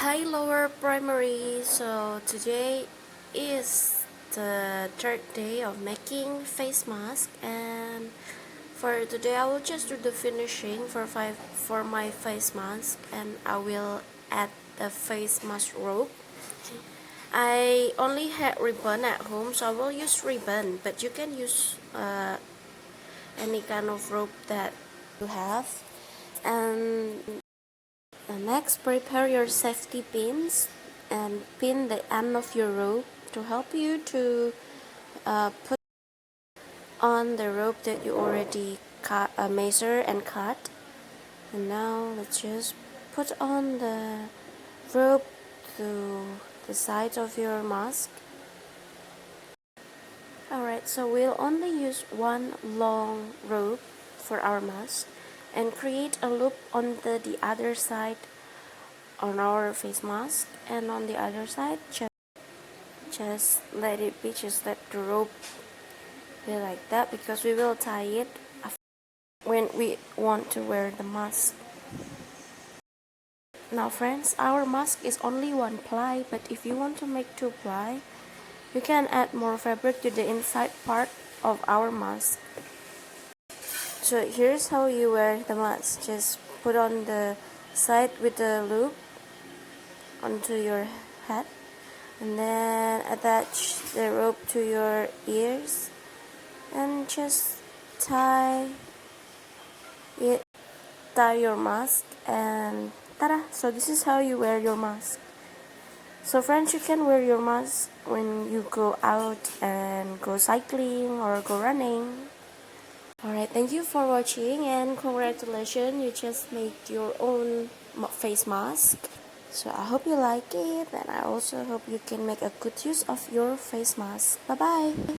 Hi lower primary, so today is the third day of making face mask, and for today I will just do the finishing for my face mask, and I will add the face mask rope. I only had ribbon at home, so I will use ribbon, but you can use any kind of rope that you have. And next, prepare your safety pins and pin the end of your rope to help you to put on the rope that you already measure and cut. And now let's just put on the rope to the side of your mask. Alright, so we'll only use one long rope for our mask and create a loop on the other side on our face mask, and on the other side just let the rope be like that, because we will tie it when we want to wear the mask. Now friends, our mask is only one ply, but if you want to make two ply, you can add more fabric to the inside part of our mask. So here's how you wear the mask. Just put on the side with the loop onto your head, and then attach the rope to your ears and just tie your mask, and ta-da! So this is how you wear your mask. So friends, you can wear your mask when you go out and go cycling or go running. Alright, thank you for watching, and congratulations, you just made your own face mask. So I hope you like it, and I also hope you can make a good use of your face mask. Bye bye!